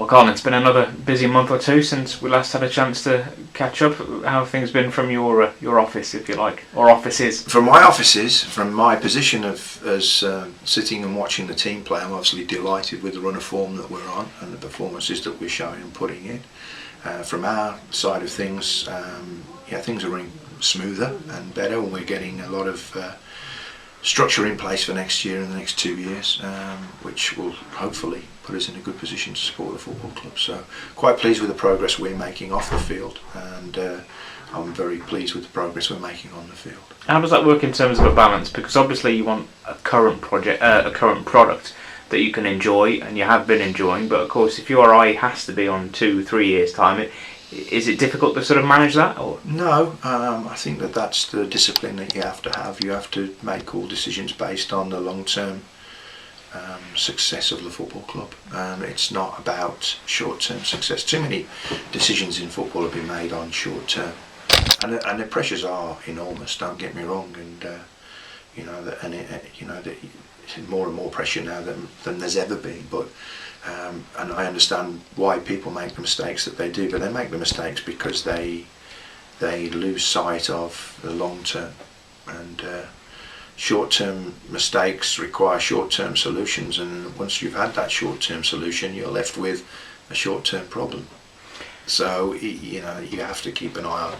Well, Colin, it's been another busy month or two since we last had a chance to catch up. How have things been from your office, if you like, or offices? From my offices, from my position as sitting and watching the team play, I'm obviously delighted with the run of form that we're on and the performances that we're showing and putting in. From our side of things, things are running smoother and better, and we're getting a lot of structure in place for next year and the next 2 years, which will hopefully put us in a good position to support the football club. So quite pleased with the progress we're making off the field, and I'm very pleased with the progress we're making on the field. How does that work in terms of a balance? Because obviously you want a current product that you can enjoy, and you have been enjoying, but of course if your eye has to be on 2-3 years time, is it difficult to sort of manage that? Or? No, I think that's the discipline that you have to have. You have to make all decisions based on the long-term success of the football club. It's not about short-term success. Too many decisions in football have been made on short-term, and the pressures are enormous. Don't get me wrong, and more and more pressure now than there's ever been. But and I understand why people make the mistakes that they do, but they make the mistakes because they lose sight of the long term, and short-term mistakes require short-term solutions, and once you've had that short-term solution, you're left with a short-term problem. So you have to keep an eye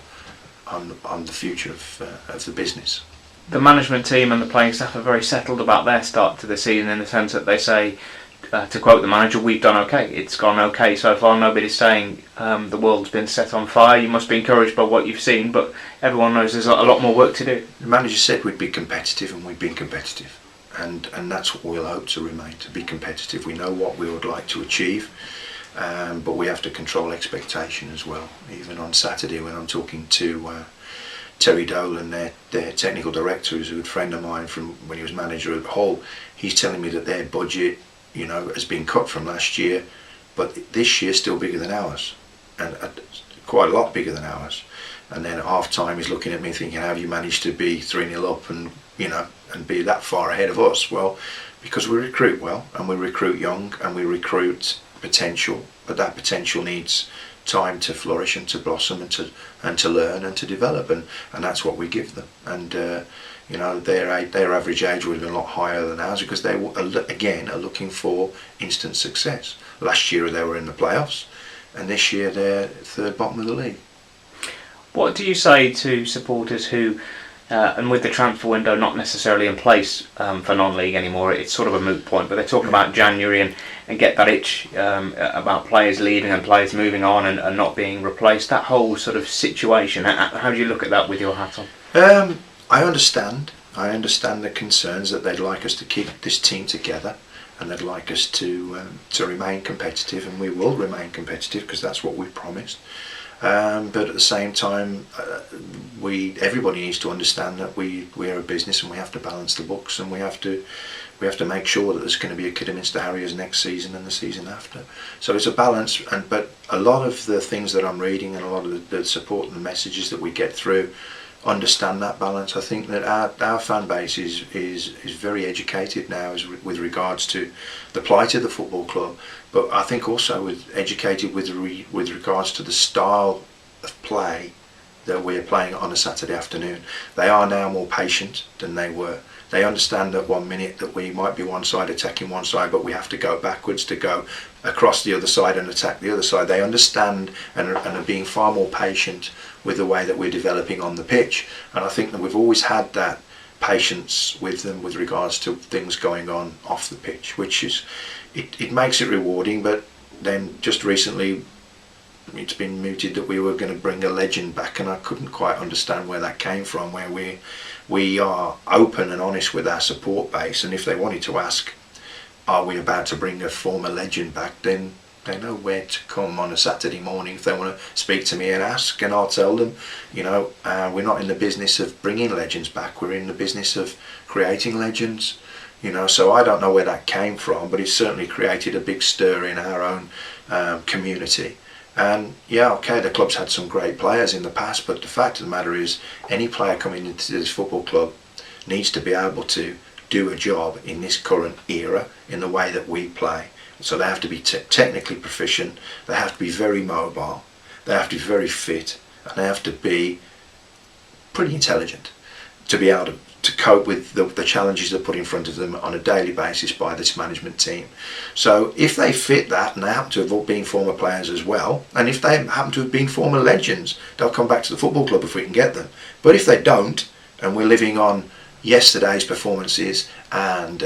on the future of the business. The management team and the playing staff are very settled about their start to the season, in the sense that they say, to quote the manager, we've done okay. It's gone okay so far. Nobody's saying the world's been set on fire. You must be encouraged by what you've seen, but everyone knows there's a lot more work to do. The manager said we'd be competitive, and we've been competitive, and that's what we'll hope to remain, to be competitive. We know what we would like to achieve, but we have to control expectation as well. Even on Saturday, when I'm talking to Terry Dolan, their technical director, who's a good friend of mine from when he was manager at Hull, he's telling me that their budget, has been cut from last year, but this year's still bigger than ours, and quite a lot bigger than ours. And then at half time, he's looking at me thinking, how have you managed to be 3-0 up and be that far ahead of us? Well, because we recruit well, and we recruit young, and we recruit potential, but that potential needs time to flourish and to blossom and to learn and to develop, and that's what we give them. And their average age would have been a lot higher than ours, because they again are looking for instant success. Last year they were in the playoffs, and this year they're third bottom of the league. What do you say to supporters who, and with the transfer window not necessarily in place for non-league anymore, it's sort of a moot point, but they talk about January and get that itch about players leaving and players moving on and not being replaced, that whole sort of situation? How do you look at that with your hat on? I understand the concerns that they'd like us to keep this team together, and they'd like us to remain competitive, and we will remain competitive because that's what we've promised. But at the same time, everybody needs to understand that we're a business, and we have to balance the books, and we have to make sure that there's going to be a Kidderminster Harriers next season and the season after. So it's a balance, but a lot of the things that I'm reading and a lot of the support and the messages that we get through understand that balance. I think that our fan base is very educated now with regards to the plight of the football club, but I think also educated with regards to the style of play that we're playing on a Saturday afternoon. They are now more patient than they were. They understand that 1 minute that we might be one side attacking one side, but we have to go backwards to go across the other side and attack the other side. They understand and are being far more patient with the way that we're developing on the pitch. And I think that we've always had that patience with them with regards to things going on off the pitch, which is, it makes it rewarding. But then just recently it's been mooted that we were going to bring a legend back, and I couldn't quite understand where that came from, where we are open and honest with our support base, and if they wanted to ask, are we about to bring a former legend back, then they know where to come on a Saturday morning if they want to speak to me and ask, and I'll tell them, we're not in the business of bringing legends back, we're in the business of creating legends. So I don't know where that came from, but it's certainly created a big stir in our own community. And the club's had some great players in the past, but the fact of the matter is, any player coming into this football club needs to be able to do a job in this current era in the way that we play. So they have to be technically proficient, they have to be very mobile, they have to be very fit, and they have to be pretty intelligent to be able to cope with the challenges that are put in front of them on a daily basis by this management team. So if they fit that, and they happen to have been former players as well, and if they happen to have been former legends, they'll come back to the football club if we can get them. But if they don't, and we're living on yesterday's performances and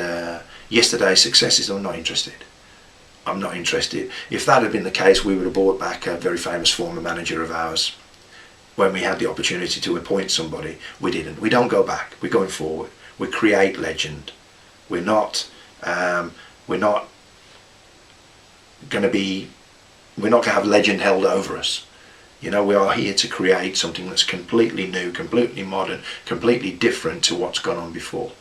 yesterday's successes, I'm not interested. I'm not interested. If that had been the case, we would have brought back a very famous former manager of ours when we had the opportunity to appoint somebody. We didn't. We don't go back. We're going forward. We create legend. We're not going to have legend held over us. You know, we are here to create something that's completely new, completely modern, completely different to what's gone on before,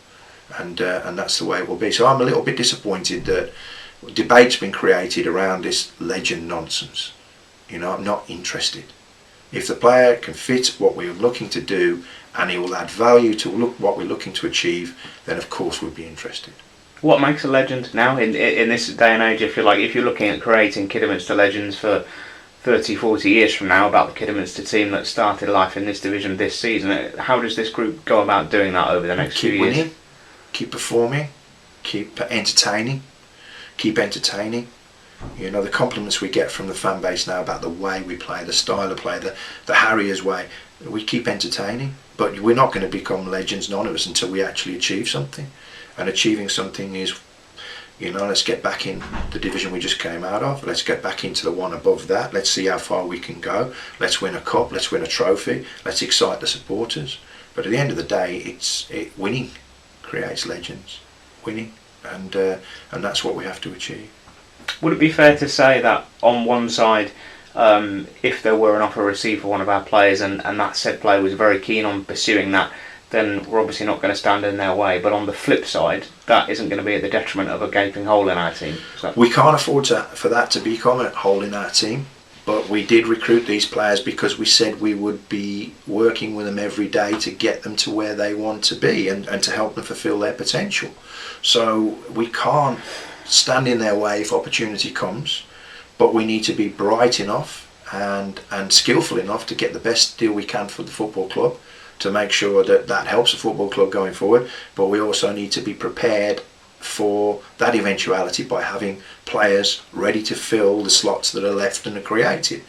and that's the way it will be. So I'm a little bit disappointed that debate's been created around this legend nonsense. You know, I'm not interested. If the player can fit what we're looking to do and he will add value to what we're looking to achieve, then of course we'd be interested. What makes a legend now in this day and age? If you're looking at creating Kidderminster legends for 30, 40 years from now, about the Kidderminster team that started life in this division this season, how does this group go about doing that over the next few years? Keep winning, keep performing, keep entertaining. You know, the compliments we get from the fan base now about the way we play, the style of play, the Harriers way, we keep entertaining. But we're not going to become legends, none of us, until we actually achieve something. And achieving something is, you know, let's get back in the division we just came out of. Let's get back into the one above that. Let's see how far we can go. Let's win a cup. Let's win a trophy. Let's excite the supporters. But at the end of the day, winning creates legends. Winning, and that's what we have to achieve. Would it be fair to say that on one side, if there were an offer received for one of our players and that said player was very keen on pursuing that, then we're obviously not going to stand in their way? But on the flip side, that isn't going to be at the detriment of a gaping hole in our team. We can't afford for that to become a hole in our team. But we did recruit these players because we said we would be working with them every day to get them to where they want to be and to help them fulfil their potential. So we can't stand in their way if opportunity comes, but we need to be bright enough and skillful enough to get the best deal we can for the football club, to make sure that helps the football club going forward. But we also need to be prepared for that eventuality by having players ready to fill the slots that are left and are created.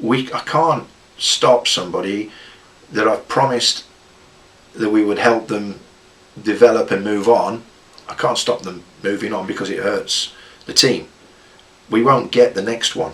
I can't stop somebody that I've promised that we would help them develop and move on. I can't stop them moving on because it hurts the team. We won't get the next one.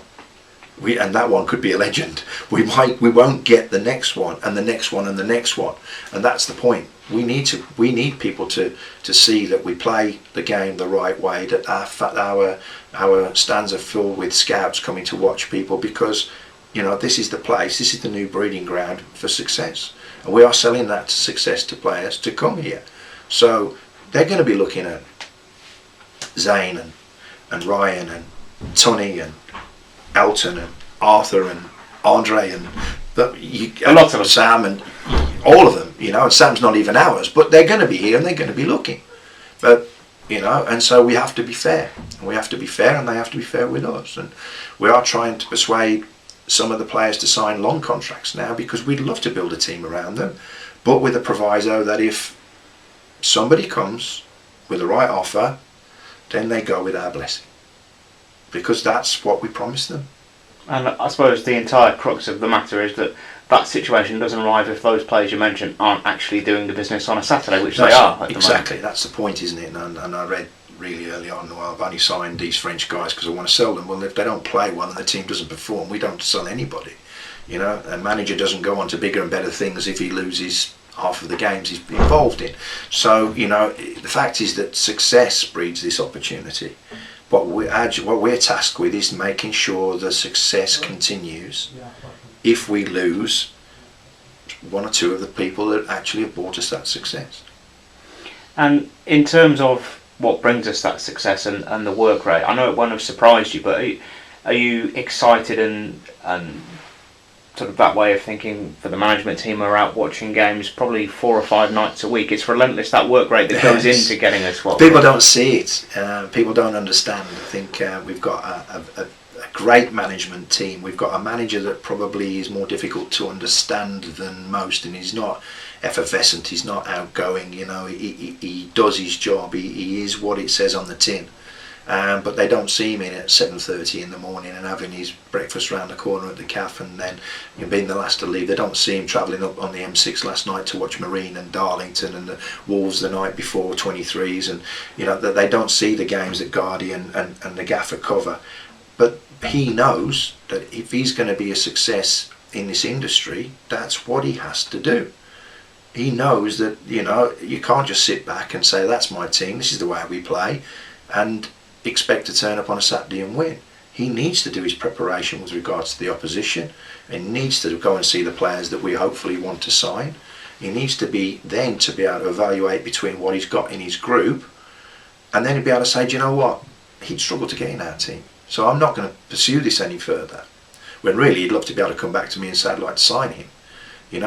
And that one could be a legend. We won't get the next one and the next one and the next one. And that's the point. We need people to see that we play the game the right way, that our stands are filled with scouts coming to watch people, because, you know, this is the place, this is the new breeding ground for success. And we are selling that success to players to come here. So they're going to be looking at Zane and Ryan and Tony and Elton and Arthur and Andre and a lot of Sam and all of them, you know, and Sam's not even ours, but they're going to be here and they're going to be looking. But, you know, and so we have to be fair. And we have to be fair, and they have to be fair with us. And we are trying to persuade some of the players to sign long contracts now, because we'd love to build a team around them, but with a proviso that if somebody comes with the right offer, then they go with our blessing, because that's what we promised them. And I suppose the entire crux of the matter is that situation doesn't arrive if those players you mentioned aren't actually doing the business on a Saturday, which they are at the moment. Exactly, that's the point, isn't it? And I read really early on, well, I've only signed these French guys because I want to sell them. Well, if they don't play well and the team doesn't perform, we don't sell anybody. You know, a manager doesn't go on to bigger and better things if he loses half of the games he's involved in. So, you know, the fact is that success breeds this opportunity. What we're tasked with is making sure the success continues. If we lose, one or two of the people that actually have brought us that success. And in terms of what brings us that success and the work rate, I know it won't have surprised you, but are you excited and sort of that way of thinking for the management team who are out watching games probably 4 or 5 nights a week. It's relentless, that work rate that goes into getting us what people don't see it. People don't understand. I think we've got a great management team. We've got a manager that probably is more difficult to understand than most, and he's not effervescent, he's not outgoing, you know, he does his job, he is what it says on the tin. But they don't see him in at 7:30 in the morning and having his breakfast round the corner at the cafe, and then being the last to leave. They don't see him travelling up on the M6 last night to watch Marine and Darlington and the Wolves the night before, 23s, and they don't see the games that Guardian and the gaffer cover. But he knows that if he's going to be a success in this industry, that's what he has to do. He knows that you can't just sit back and say, that's my team, this is the way we play, and expect to turn up on a Saturday and win. He needs to do his preparation with regards to the opposition. He needs to go and see the players that we hopefully want to sign. He needs to be able to evaluate between what he's got in his group, and then he'll be able to say, do you know what, he'd struggle to get in our team, so I'm not going to pursue this any further. When really he'd love to be able to come back to me and say, I'd like to sign him.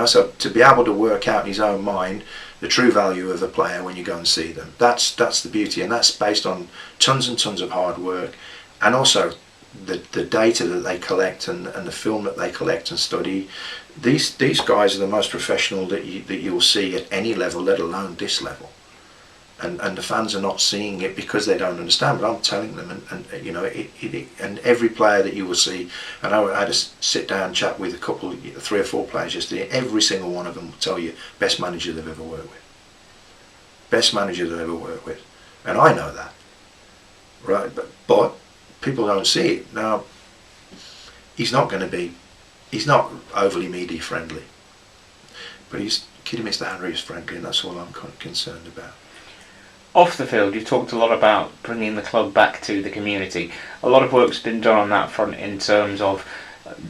So to be able to work out in his own mind the true value of a player when you go and see them, that's the beauty, and that's based on tons and tons of hard work, and also the data that they collect and the film that they collect and study. These guys are the most professional that you'll see at any level, let alone this level. And the fans are not seeing it because they don't understand, but I'm telling them, and every player that you will see, and I had a sit down chat with 3 or 4 players yesterday, every single one of them will tell you best manager they've ever worked with. Best manager they've ever worked with. And I know that, right? But people don't see it. Now, he's not overly media friendly, but he's Kitty Mr. Harriers friendly, and that's all I'm concerned about. Off the field, you've talked a lot about bringing the club back to the community. A lot of work's been done on that front in terms of,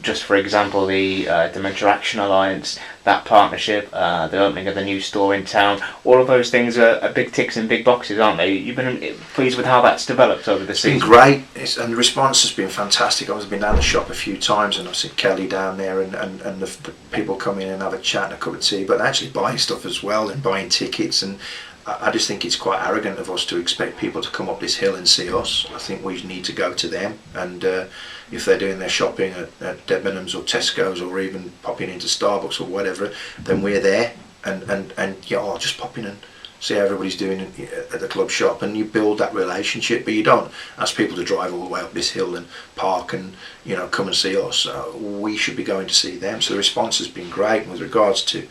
just for example, the Dementia Action Alliance, that partnership, the opening of the new store in town. All of those things are big ticks and big boxes, aren't they? You've been pleased with how that's developed over the season? It's been great, and the response has been fantastic. I've been down the shop a few times, and I've seen Kelly down there, and the people come in and have a chat and a cup of tea, but actually buying stuff as well and buying tickets. And I just think it's quite arrogant of us to expect people to come up this hill and see us. I think we need to go to them, and if they're doing their shopping at Debenhams or Tesco's, or even popping into Starbucks or whatever, then we're there, and I'll just pop in and see how everybody's doing at the club shop, and you build that relationship. But you don't ask people to drive all the way up this hill and park and come and see us. We should be going to see them. So the response has been great. And with regards to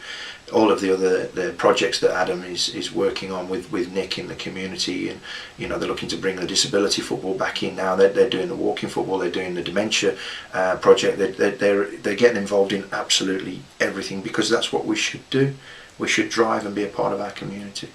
all of the projects that Adam is working on with Nick in the community, and they're looking to bring the disability football back in now. They're doing the walking football, they're doing the dementia project. They're getting involved in absolutely everything, because that's what we should do. We should drive and be a part of our community.